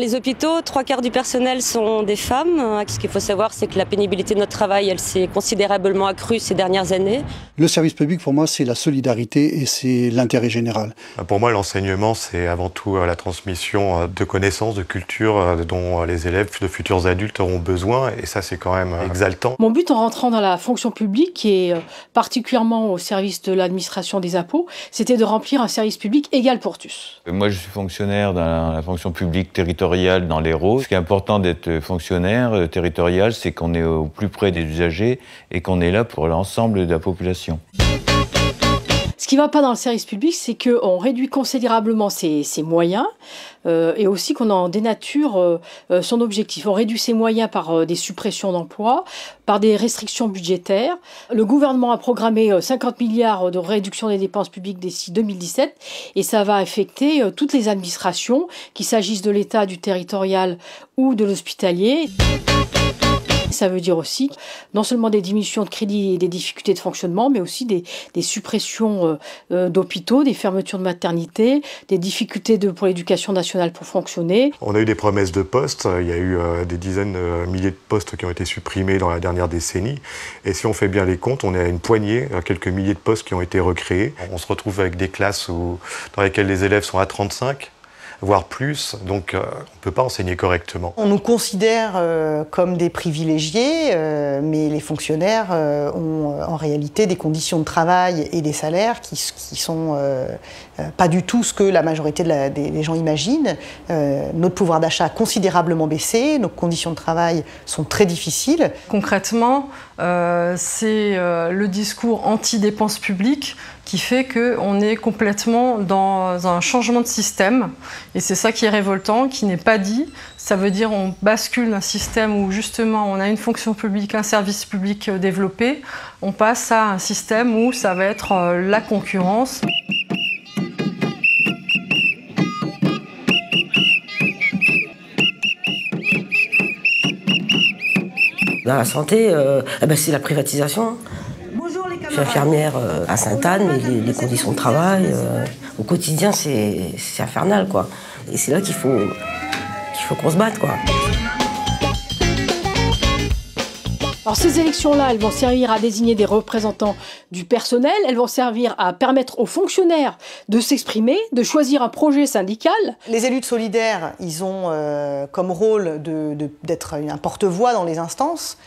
les hôpitaux, 3/4 du personnel sont des femmes. Ce qu'il faut savoir, c'est que la pénibilité de notre travail, elle s'est considérablement accrue ces dernières années. Le service public, pour moi, c'est la solidarité et c'est l'intérêt général. Pour moi, l'enseignement, c'est avant tout la transmission de connaissances, de culture dont les élèves, de futurs adultes auront besoin. Et ça, c'est quand même exaltant. Mon but en rentrant dans la fonction publique, et particulièrement au service de l'administration des impôts, c'était de remplir un service public égal pour tous. Moi, je suis fonctionnaire dans la fonction publique territoriale dans l'Hérault. Ce qui est important d'être fonctionnaire territorial, c'est qu'on est au plus près des usagers et qu'on est là pour l'ensemble de la population. Ce qui ne va pas dans le service public, c'est qu'on réduit considérablement ses moyens et aussi qu'on en dénature son objectif. On réduit ses moyens par des suppressions d'emplois, par des restrictions budgétaires. Le gouvernement a programmé 50 milliards de réduction des dépenses publiques d'ici 2017 et ça va affecter toutes les administrations, qu'il s'agisse de l'État, du territorial ou de l'hospitalier. Ça veut dire aussi non seulement des diminutions de crédits et des difficultés de fonctionnement, mais aussi des suppressions d'hôpitaux, des fermetures de maternités, des difficultés pour l'éducation nationale pour fonctionner. On a eu des promesses de postes, il y a eu des dizaines de milliers de postes qui ont été supprimés dans la dernière décennie. Et si on fait bien les comptes, on est à une poignée, quelques milliers de postes qui ont été recréés. On se retrouve avec des classes dans lesquelles les élèves sont à 35. Voire plus, donc on ne peut pas enseigner correctement. On nous considère comme des privilégiés, mais les fonctionnaires ont en réalité des conditions de travail et des salaires qui sont pas du tout ce que la majorité des gens imaginent. Notre pouvoir d'achat a considérablement baissé, nos conditions de travail sont très difficiles. Concrètement, c'est le discours anti-dépenses publiques qui fait qu'on est complètement dans un changement de système. Et c'est ça qui est révoltant, qui n'est pas dit. Ça veut dire qu'on bascule d'un système où justement on a une fonction publique, un service public développé. On passe à un système où ça va être la concurrence. Dans la santé, c'est la privatisation. Je suis infirmière à Sainte-Anne, mais les conditions de travail, au quotidien, c'est infernal, quoi. Et c'est là qu'il faut qu'on se batte, quoi. Alors ces élections-là, elles vont servir à désigner des représentants du personnel, elles vont servir à permettre aux fonctionnaires de s'exprimer, de choisir un projet syndical. Les élus de Solidaire, ils ont comme rôle d'être un porte-voix dans les instances.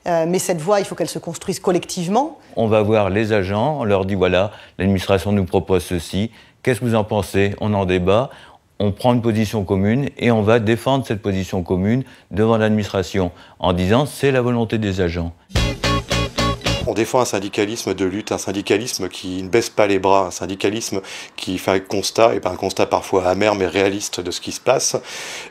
Mais cette voie, il faut qu'elle se construise collectivement. On va voir les agents, on leur dit voilà, l'administration nous propose ceci, qu'est-ce que vous en pensez? On en débat, on prend une position commune et on va défendre cette position commune devant l'administration en disant c'est la volonté des agents. On défend un syndicalisme de lutte, un syndicalisme qui ne baisse pas les bras, un syndicalisme qui fait un constat, et pas un constat parfois amer mais réaliste de ce qui se passe.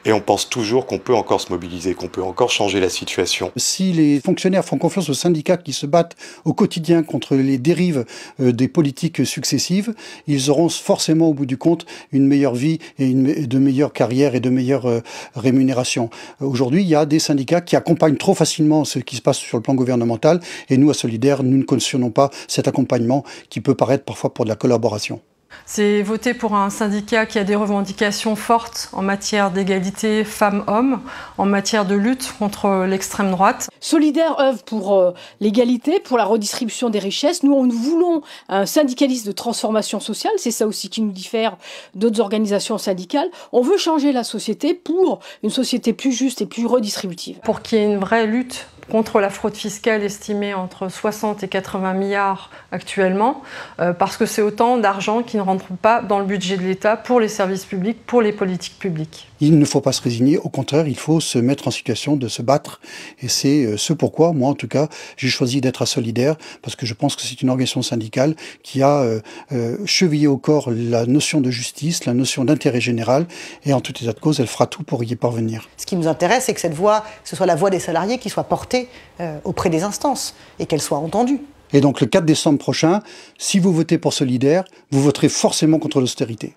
Et on pense toujours qu'on peut encore se mobiliser, qu'on peut encore changer la situation. Si les fonctionnaires font confiance aux syndicats qui se battent au quotidien contre les dérives des politiques successives, ils auront forcément au bout du compte une meilleure vie et de meilleures carrières et de meilleures rémunérations. Aujourd'hui, il y a des syndicats qui accompagnent trop facilement ce qui se passe sur le plan gouvernemental et nous, à Solidaire, nous ne cautionnons pas cet accompagnement qui peut paraître parfois pour de la collaboration. C'est voter pour un syndicat qui a des revendications fortes en matière d'égalité femmes-hommes, en matière de lutte contre l'extrême droite. Solidaire œuvre pour l'égalité, pour la redistribution des richesses. Nous voulons un syndicalisme de transformation sociale, c'est ça aussi qui nous diffère d'autres organisations syndicales. On veut changer la société pour une société plus juste et plus redistributive. Pour qu'il y ait une vraie lutte contre la fraude fiscale estimée entre 60 et 80 milliards actuellement, parce que c'est autant d'argent qui ne rentre pas dans le budget de l'État pour les services publics, pour les politiques publiques. Il ne faut pas se résigner, au contraire, il faut se mettre en situation de se battre. Et c'est ce pourquoi, moi en tout cas, j'ai choisi d'être à Solidaire, parce que je pense que c'est une organisation syndicale qui a chevillé au corps la notion de justice, la notion d'intérêt général, et en tout état de cause, elle fera tout pour y parvenir. Ce qui nous intéresse, c'est que cette voix, ce soit la voix des salariés qui soit portée auprès des instances et qu'elle soit entendue. Et donc le 4 décembre prochain, si vous votez pour Solidaire, vous voterez forcément contre l'austérité.